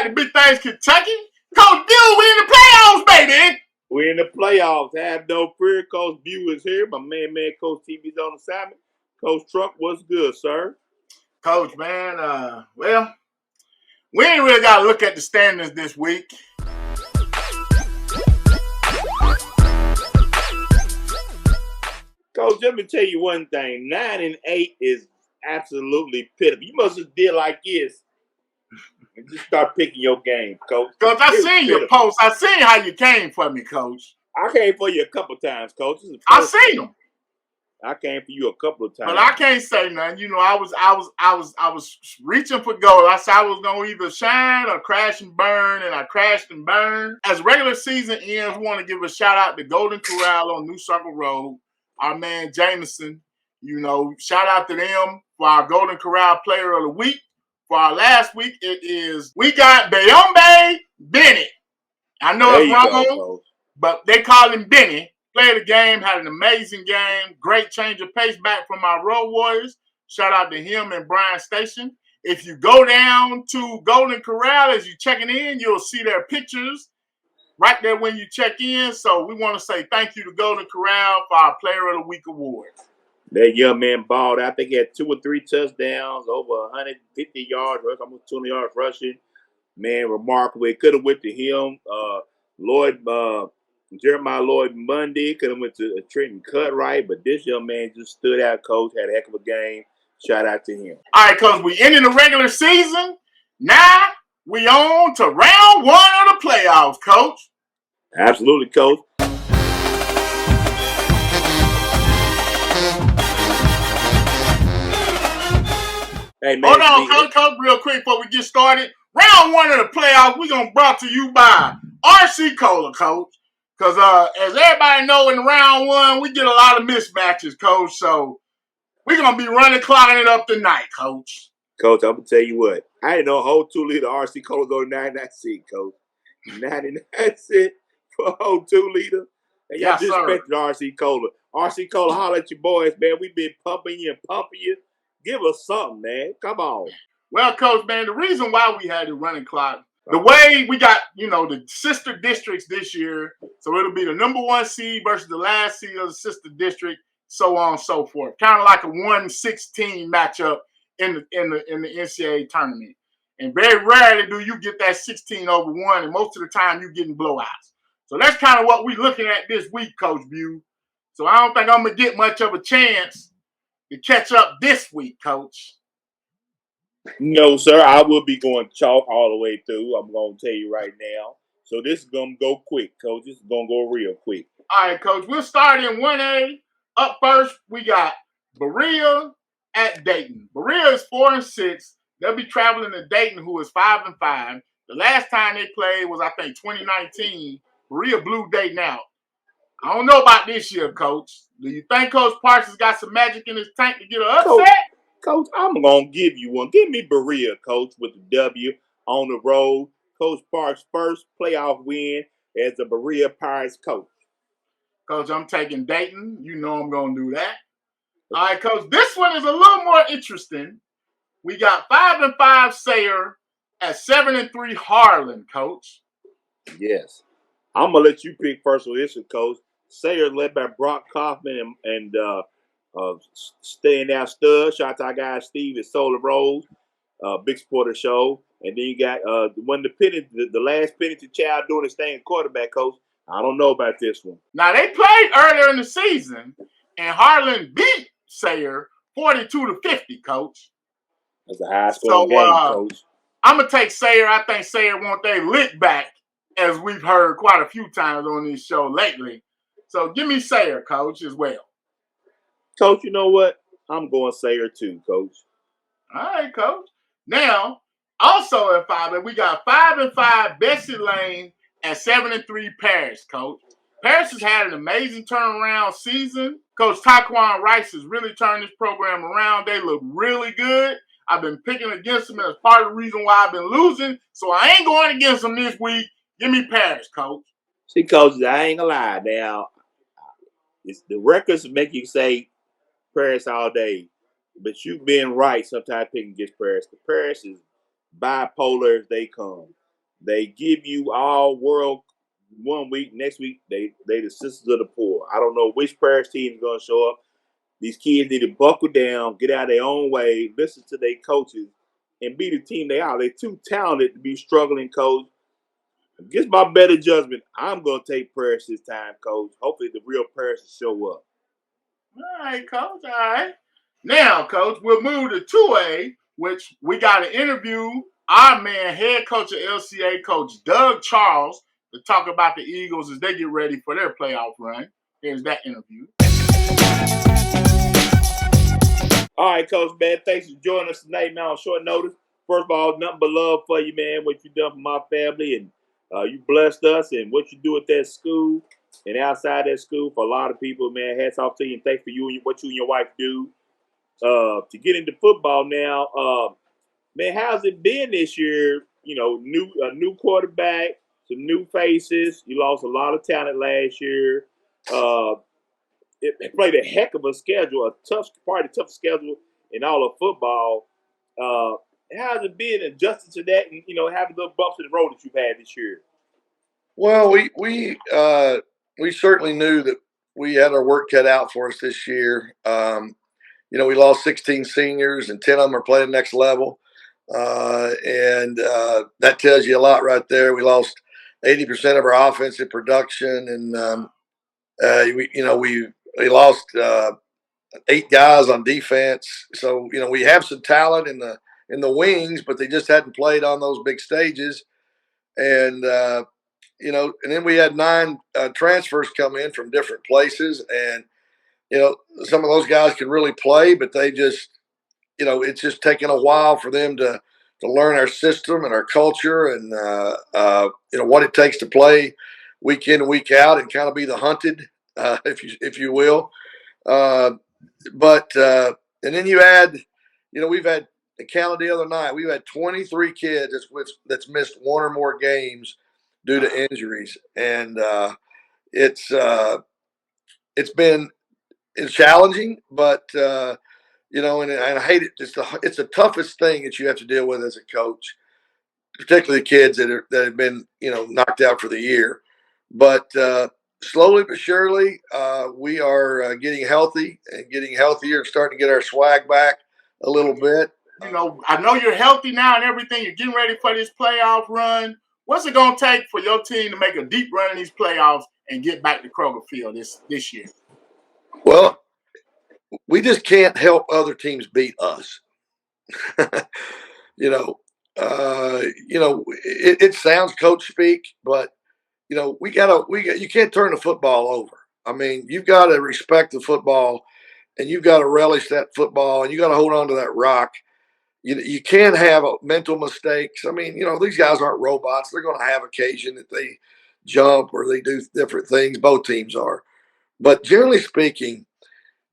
the big things, Kentucky. Coach Bill, we in the playoffs, baby. We're in the playoffs. Have no fear. Coach Bew is here. My man, Coach TV's on assignment. Coach Truck, what's good, sir? Coach, man, well, we ain't really got to look at the standings this week. Coach, let me tell you one thing. 9-8 is absolutely pitiful. You must have did like this and just start picking your game, Coach. Coach, I seen your post. I seen how you came for me, Coach. I came for you a couple times, Coach. I seen them. I came for you a couple of times. But I can't say nothing. You know, I was reaching for gold. I said I was gonna either shine or crash and burn, and I crashed and burned. As regular season ends, we want to give a shout out to Golden Corral on New Circle Road. Our man Jameson. You know, shout out to them for our Golden Corral Player of the Week. For our last week, we got Bayombe Bennett. I know it's wrong, but they call him Benny. Played the game, had an amazing game. Great change of pace back from our Road Warriors. Shout out to him and Brian Station. If you go down to Golden Corral as you're checking in, you'll see their pictures right there when you check in. So we want to say thank you to Golden Corral for our Player of the Week award. That young man balled out. I think he had 2 or 3 touchdowns, over 150 yards, almost 200 yards rushing. Man, remarkable. It could have went to him. Jeremiah Lloyd Monday could have went to Trenton Cutright, but this young man just stood out, Coach. Had a heck of a game. Shout out to him. All right, Coach, we ending the regular season. Now we on to round 1 of the playoffs, Coach. Absolutely, Coach. Hey, man, hold on, Coach, real quick before we get started. Round 1 of the playoffs, we're going to brought to you by RC Cola, Coach. Because as everybody know, in round 1, we get a lot of mismatches, Coach. So we're going to be clocking it up tonight, Coach. Coach, I'm going to tell you what. I didn't know a whole 2-liter RC Cola's on 99 cent, Coach. 99 cent for a whole 2-liter. And y'all disrespected RC Cola. RC Cola, holler at your boys, man. We've been pumping you. Give us something, man. Come on. Well, Coach, man, the reason why we had the running clock, the way we got, the sister districts this year, so it'll be the number 1 seed versus the last seed of the sister district, so on and so forth. Kind of like a 1-16 matchup in the NCAA tournament. And very rarely do you get that 16 over 1, and most of the time you're getting blowouts. So that's kind of what we're looking at this week, Coach Bew. So I don't think I'm going to get much of a chance to catch up this week, Coach. No, sir. I will be going chalk all the way through. I'm going to tell you right now. So this is going to go quick, Coach. This is going to go real quick. All right, Coach. We'll start in 1A. Up first, we got Berea at Dayton. Berea is 4-6. They'll be traveling to Dayton, who is 5-5. The last time they played was, I think, 2019. Berea blew Dayton out. I don't know about this year, Coach. Do you think Coach Parks has got some magic in his tank to get an upset? Coach, I'm going to give you one. Give me Berea, Coach, with the W on the road. Coach Parks' first playoff win as the Berea Pirates coach. Coach, I'm taking Dayton. You know I'm going to do that. All right, Coach, this one is a little more interesting. We got 5-5 Sayre at 7-3 Harlan, Coach. Yes. I'm going to let you pick first with this one, Coach. Sayre led by Brock Kaufman and staying out stud. Shout out to our guy Steve at Solar Rose, big supporter show. And then you got the last penalty child doing his thing quarterback, Coach. I don't know about this one. Now they played earlier in the season, and Harlan beat Sayre 42-50, Coach. That's a high scoring game, Coach. I'm gonna take Sayre. I think Sayre want their lick back, as we've heard quite a few times on this show lately. So give me Sayre, Coach, as well. Coach, you know what? I'm going Sayre too, Coach. All right, Coach. Now, also at 5, we got 5-5 Bessie Lane at 7-3 Paris, Coach. Paris has had an amazing turnaround season. Coach Taquan Rice has really turned this program around. They look really good. I've been picking against them as part of the reason why I've been losing. So I ain't going against them this week. Give me Paris, Coach. See, Coach, I ain't gonna lie. Now, the records make you say Paris all day, but you've been right sometimes picking against Paris. The Paris is bipolar as they come. They give you all world 1 week. Next week, they the sisters of the poor. I don't know which parish team is going to show up. These kids need to buckle down, get out of their own way, listen to their coaches, and be the team they are. They're too talented to be struggling, coach. Against my better judgment, I'm going to take Parish this time, coach. Hopefully the real Parish will show up. All right, coach. All right. Now, coach, we'll move to 2A, which we got to interview our man, head coach of LCA, Coach Doug Charles, to talk about the Eagles as they get ready for their playoff run. Here's that interview. All right, Coach, man. Thanks for joining us tonight, man, on short notice. First of all, nothing but love for you, man, what you done for my family, and you blessed us, and what you do at that school and outside that school for a lot of people, man. Hats off to you, and thanks for you and what you and your wife do. To get into football now, man, how's it been this year? You know, a new quarterback, some new faces. You lost a lot of talent last year. It played a heck of a schedule, probably the toughest schedule in all of football. How's it been adjusting to that, and having the bumps in the road that you've had this year? Well, we certainly knew that we had our work cut out for us this year. We lost 16 seniors, and 10 of them are playing next level, and that tells you a lot right there. We lost 80% of our offensive production, and we lost 8 guys on defense. So we have some talent in the wings, but they just hadn't played on those big stages, and and then we had 9 transfers come in from different places, and some of those guys can really play, but they just it's just taken a while for them to learn our system and our culture, and what it takes to play week in and week out and kind of be the hunted, if you will. But and then you add, we've had, I counted the other night, we've had 23 kids that's missed 1 or more games due to injuries, and it's been challenging, but and I hate it. It's the toughest thing that you have to deal with as a coach, particularly the kids that have been knocked out for the year. But slowly but surely, we are getting healthy and getting healthier and starting to get our swag back a little bit. I know you're healthy now and everything. You're getting ready for this playoff run. What's it going to take for your team to make a deep run in these playoffs and get back to Kroger Field this year? Well, we just can't help other teams beat us. It sounds coach speak, but you can't turn the football over. I mean, you've got to respect the football, and you've got to relish that football, and you got to hold on to that rock. You can't have mental mistakes. I mean, these guys aren't robots. They're going to have occasion that they jump or they do different things. Both teams are. But generally speaking,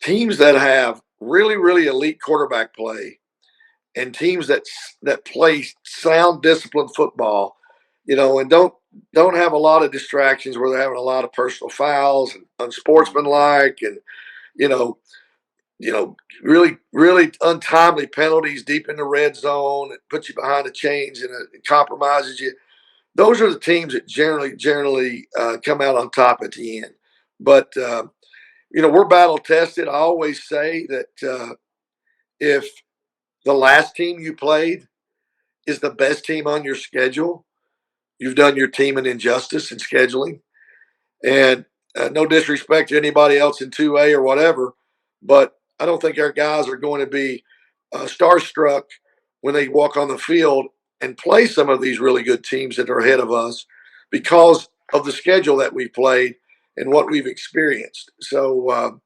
teams that have really, really elite quarterback play and teams that play sound, disciplined football, and don't have a lot of distractions where they're having a lot of personal fouls and unsportsmanlike and, really, really untimely penalties deep in the red zone that puts you behind the chains and it compromises you. Those are the teams that generally come out on top at the end. But, we're battle tested. I always say that if the last team you played is the best team on your schedule, you've done your team an injustice in scheduling. And no disrespect to anybody else in 2A or whatever, but I don't think our guys are going to be starstruck when they walk on the field and play some of these really good teams that are ahead of us because of the schedule that we've played and what we've experienced. So,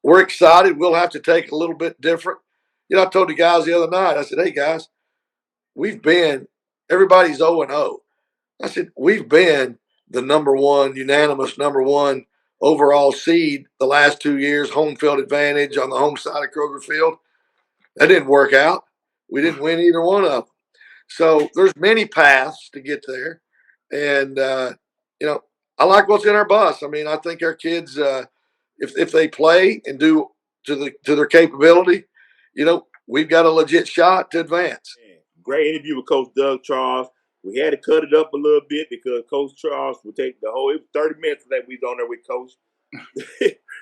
we're excited. We'll have to take a little bit different. I told the guys the other night, I said, hey, guys, everybody's 0-0. I said, we've been the unanimous number one overall seed the last 2 years, home field advantage on the home side of Kroger Field. That didn't work out. We didn't win either one of them. So there's many paths to get there. And, I like what's in our bus. I mean, I think our kids, if they play and do to their capability, we've got a legit shot to advance. Great interview with Coach Doug Charles. We had to cut it up a little bit because Coach Charles would take the whole. It was 30 minutes that we was on there with Coach.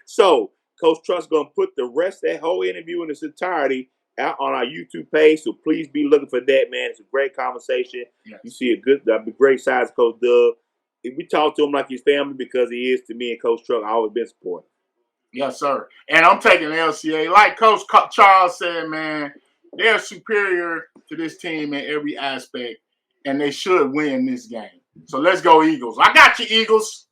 So Coach Trust's gonna put the rest of that whole interview in its entirety out on our YouTube page. So please be looking for that, man. It's a great conversation. Yes. You see a great side of Coach Doug. We talk to him like his family because he is to me, and Coach Truck. I always been supporting. Yes, sir. And I'm taking LCA. Like Coach Charles said, man, they're superior to this team in every aspect, and they should win this game. So let's go, Eagles. I got you, Eagles.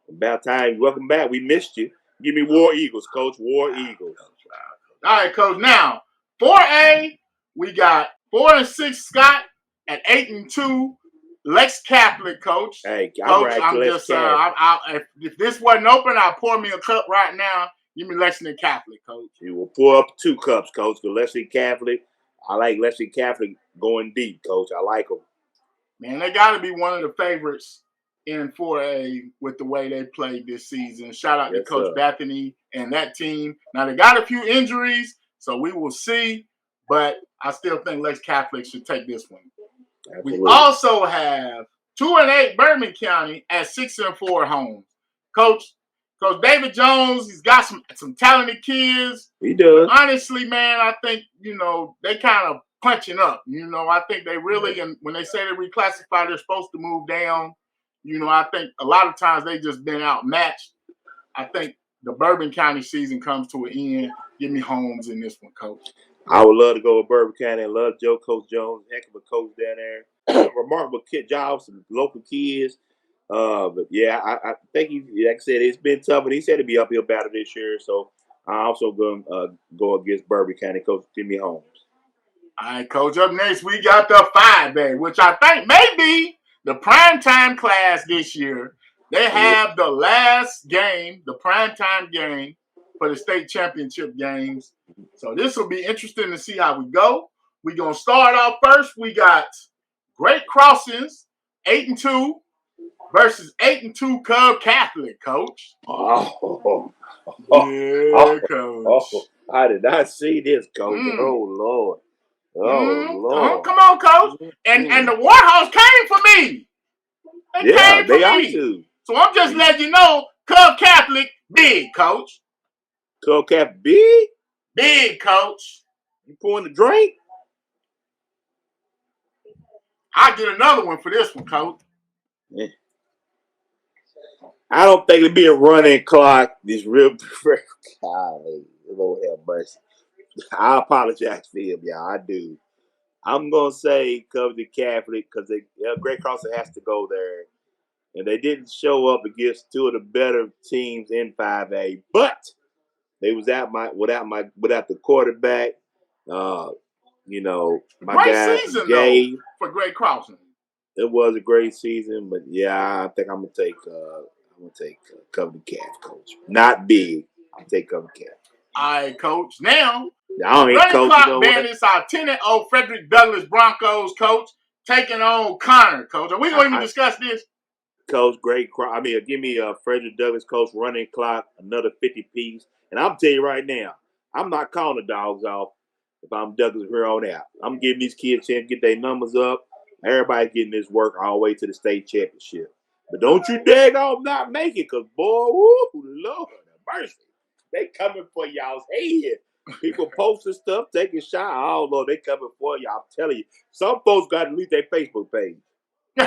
About time. Welcome back. We missed you. Give me War Eagles, Coach. War Eagles. All right, Coach. Now, 4A, we got 4-6 Scott at 8-2. Lex Catholic, Coach. Hey, Coach, I'm just if this wasn't open, I'll pour me a cup right now. Give me Lexington Catholic, Coach. You will pour up 2 cups, Coach. The Lexington Catholic. I like Lexington Catholic going deep, Coach. I like them. Man, they got to be one of the favorites in 4A with the way they played this season. Shout out to Coach Bethany and that team. Now, they got a few injuries, so we will see, but I still think Lex Catholic should take this one. Absolutely. We also have 2-8 Bourbon County at 6-4 home. Coach David Jones, he's got some talented kids. He does. But honestly, man, I think, they kind of punching up. I think they really, and when they say they reclassify, they're supposed to move down. I think a lot of times they just been outmatched. I think the Bourbon County season comes to an end. Give me Holmes in this one, Coach. I would love to go with Bourbon County. I love Coach Jones. Heck of a coach down there. Remarkable kid job, some local kids. But yeah, I think like I said, it's been tough, but he said it'd be uphill battle this year. So I'm also going to go against Bourbon County. Coach Timmy Holmes. All right, Coach. Up next, we got the 5A, which I think may be the primetime class this year. They have the last game, the primetime game for the state championship games. So this will be interesting to see how we go. We're going to start off first. We got Great Crossings, 8-2 versus 8-2 Cub Catholic, Coach. Coach. I did not see this, Coach. Oh, Lord. Lord. Come on, Coach. And the Warhawks came for me. They came for me. Too. So I'm just letting you know, Cub Catholic, big, Coach. Cub Catholic, big? Big, Coach. You pouring the drink? I'll get another one for this one, Coach. Yeah. I don't think it'd be a running clock. This real golly, Lord have mercy. I apologize for him, y'all. I do. I'm gonna say Cub Catholic because Great Crossing has to go there, and they didn't show up against 2 of the better teams in 5A, but they was without the quarterback. My great guy season Jay, though, for Great Crossing. It was a great season, but yeah, I think I'm gonna take Cub Catholic, Coach. Not big. I'll take Cub Catholic. All right, Coach. Now, running clock bandits are 10-0 Frederick Douglass Broncos, Coach, taking on Connor, Coach. Are we going to even discuss this? Coach, give me Frederick Douglass, Coach, running clock, another 50 piece. And I'm telling you right now, I'm not calling the dogs off if I'm Douglass here on out. I'm giving these kids a chance to get their numbers up. Everybody's getting this work all the way to the state championship. But don't you daggone not make it, because, boy, woo, Lord have mercy. They coming for y'all's head. People posting stuff, taking shots. Oh, Lord, they coming for y'all. I'm telling you. Some folks got to delete their Facebook page. All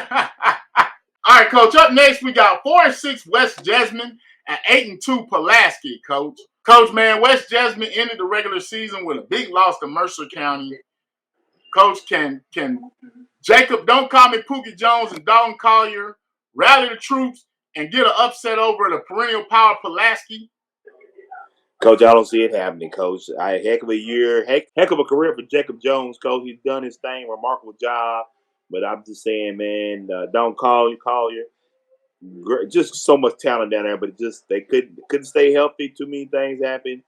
right, Coach. Up next, we got 4-6 West Jessamine at 8-2 Pulaski, Coach. Coach, man, West Jessamine ended the regular season with a big loss to Mercer County. Coach, can Jacob, don't call me Pookie Jones, and Dalton Collier rally the troops and get an upset over the perennial power Pulaski? Coach, I don't see it happening, Coach. Heck of a year, heck of a career for Jacob Jones, Coach. He's done his thing, remarkable job. But I'm just saying, man, don't Collier. Just so much talent down there, but they couldn't stay healthy. Too many things happened.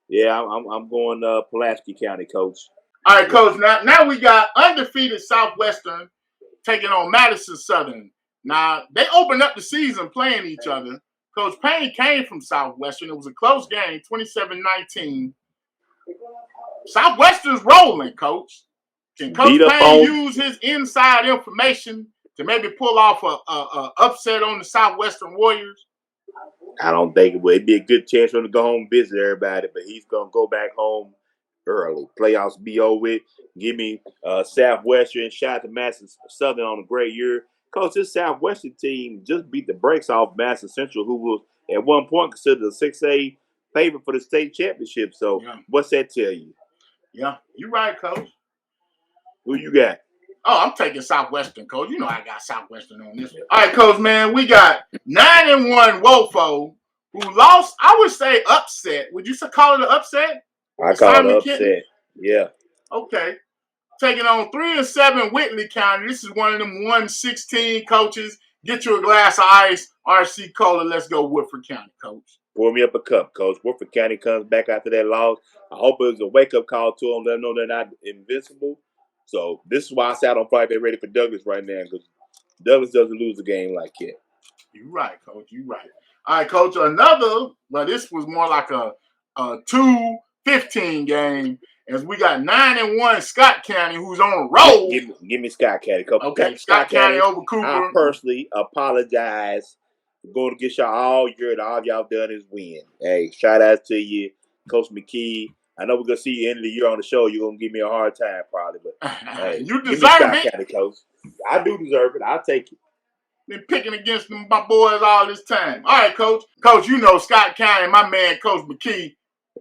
Yeah, I'm going Pulaski County, Coach. All right, Coach. Now we got undefeated Southwestern taking on Madison Southern. Now they opened up the season playing each other. Coach Payne came from Southwestern. It was a close game, 27-19. Southwestern's rolling, Coach. Can Coach Payne use his inside information to maybe pull off a upset on the Southwestern Warriors? I don't think it would. It'd be a good chance for him to go home and visit everybody, but he's going to go back home early. Playoffs be over with. Give me Southwestern. Shout out to Madison Southern on a great year. Coach, this Southwestern team just beat the brakes off Madison Central, who was at one point considered a 6A favorite for the state championship. So what's that tell you? Yeah, you're right, Coach. Who you got? Oh, I'm taking Southwestern, Coach. You know I got Southwestern on this one. All right, Coach, man, we got 9-1 Wofo, who lost, I would say, upset. Would you call it an upset? I call it an upset. Yeah. Okay. Taking on 3-7 Whitley County. This is one of them 116 coaches. Get you a glass of ice. RC Cola. Let's go Woodford County, Coach. Pour me up a cup, Coach. Woodford County comes back after that loss. I hope it was a wake-up call to them. Let them know they're not invincible. So this is why I say I don't probably be ready for Douglas right now, because Douglas doesn't lose a game like that. You're right, Coach. You're right. All right, Coach. Another, but this was more like a 2-15 game, as we got 9-1 Scott County, who's on a roll. Give me Scott County, Coach. Okay, Scott County over Cooper. I personally apologize for going to get y'all all year, and all y'all done is win. Hey, shout out to you, Coach McKee. I know we're gonna see you end of the year on the show. You're gonna give me a hard time probably, but hey, you deserve it. County, Coach. I do deserve it. I'll take it. Been picking against them, my boys all this time. All right, Coach. Coach, you know Scott County, my man, Coach McKee,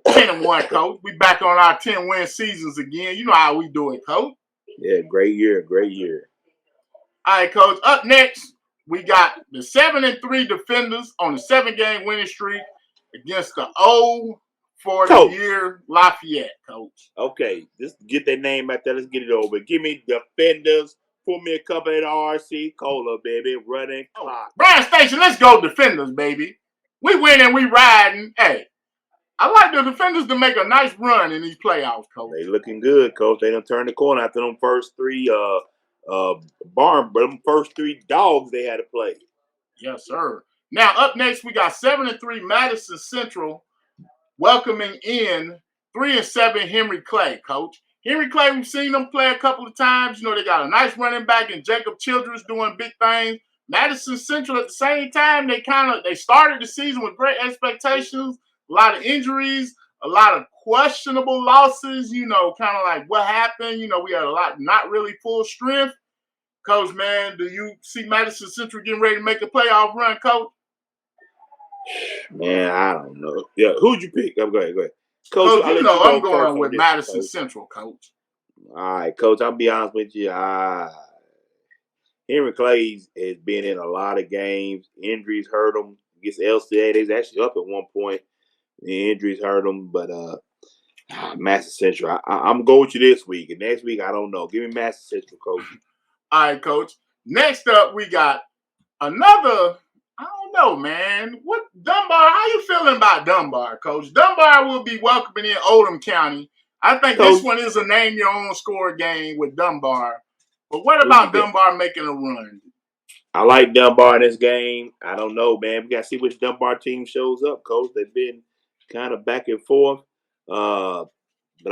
10-1, Coach. We back on our 10-win seasons again. You know how we do it, Coach. Yeah, great year, great year. All right, Coach. Up next, we got the 7-3 Defenders on the 7-game winning streak against the 0-for-the-year Lafayette, Coach. Okay, just get that name out there. Let's get it over. Give me Defenders. Pour me a cup of that RC Cola, baby. Running clock. Bryan Station, let's go Defenders, baby. We winning, we riding. Hey, I like the Defenders to make a nice run in these playoffs, Coach. They looking good, Coach. They done turned the corner after them first three first three dogs they had to play. Yes, sir. Now, up next, we got 7-3 Madison Central welcoming in 3-7 Henry Clay, Coach. Henry Clay, we've seen them play a couple of times. You know, they got a nice running back in Jacob Childress doing big things. Madison Central, at the same time, they started the season with great expectations, a lot of injuries, a lot of questionable losses, you know, kind of like what happened. You know, we had a lot not really full strength. Coach, man, do you see Madison Central getting ready to make a playoff run, Coach? Man, I don't know. Yeah, who'd you pick? Go ahead. Coach, you know I'm going with Madison Central, Coach. All right, Coach, I'll be honest with you. Henry Clay has been in a lot of games. Injuries hurt him. Against LCA, they was actually up at one point. The injuries hurt him, but Madison Central, I'm going with you this week. And next week, I don't know. Give me Madison Central, Coach. All right, Coach. Next up, we got another. I don't know, man. What Dunbar? How you feeling about Dunbar, Coach? Dunbar will be welcoming in Oldham County. I think this one is a name your own score game with Dunbar. But what about Dunbar making a run? I like Dunbar in this game. I don't know, man. We got to see which Dunbar team shows up, Coach. They've been kind of back and forth. But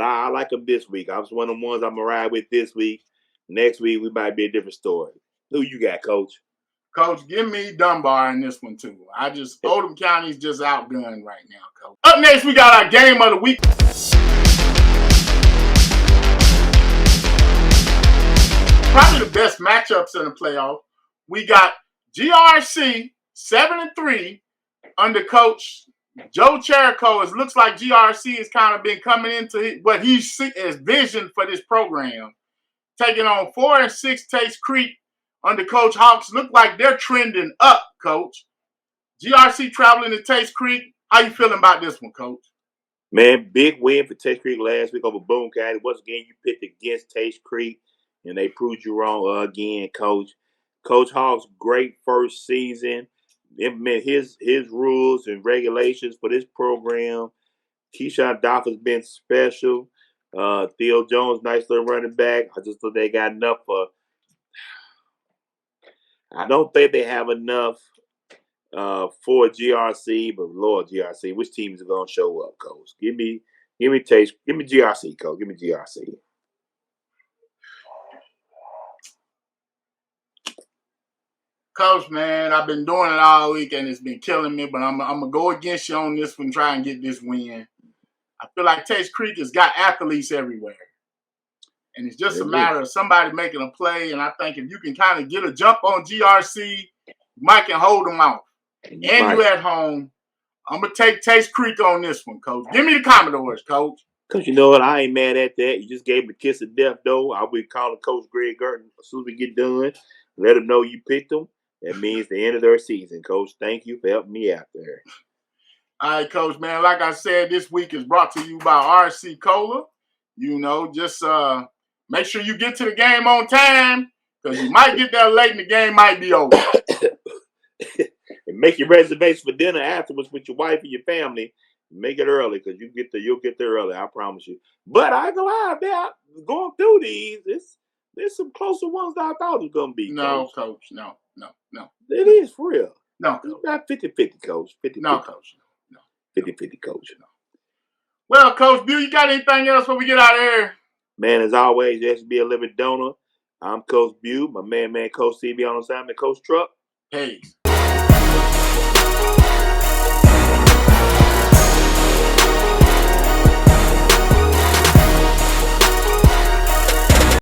I like them this week. I was one of the ones I'm going to ride with this week. Next week, we might be a different story. Who you got, Coach? Coach, give me Dunbar in this one, too. Oldham County's just outgunned right now, Coach. Up next, we got our game of the week. Probably the best matchups in the playoff. We got GRC 7-3 under Coach Joe Cherico. It looks like GRC has kind of been coming into what he his vision for this program. Taking on 4-6 Taste Creek under Coach Hawks. Look like they're trending up, Coach. GRC traveling to Taste Creek. How you feeling about this one, Coach? Man, big win for Taste Creek last week over Boone County. Once again, you picked against Taste Creek, and they proved you wrong again, Coach. Coach Hawks, great first season. Implement his rules and regulations for this program. Keyshawn Doff has been special. Theo Jones, nice little running back. I just thought they got enough for. I don't think they have enough for GRC, but Lord GRC, which team is going to show up, Coach? Give me GRC, Coach. Give me GRC. Coach, man, I've been doing it all week and it's been killing me, but I'm gonna go against you on this one, try and get this win. I feel like Taste Creek has got athletes everywhere. And it's just a matter of somebody making a play. And I think if you can kind of get a jump on GRC, you might can hold them off. And you at home. I'm going to take Taste Creek on this one, Coach. Give me the Commodores, Coach. Because you know what? I ain't mad at that. You just gave him the kiss of death, though. I'll be calling Coach Greg Gerton as soon as we get done. Let him know you picked them. That means the end of their season, Coach. Thank you for helping me out there. All right, Coach, man. Like I said, this week is brought to you by RC Cola. You know, just make sure you get to the game on time because you might get there late and the game might be over. And make your reservation for dinner afterwards with your wife and your family. Make it early because you'll get there early. I promise you. But I ain't gonna lie, man. Going through these, there's some closer ones than I thought it was gonna be. No, Coach. No. It is for real. No, Coach. It's not 50-50, Coach. 50-50. No, Coach. No. 50-50, Coach. No. Well, Coach Bill, you got anything else before we get out of here? Man, as always, there should be a living donor. I'm Coach Bew, my man, Coach CB on assignment, Coach Truck. Peace.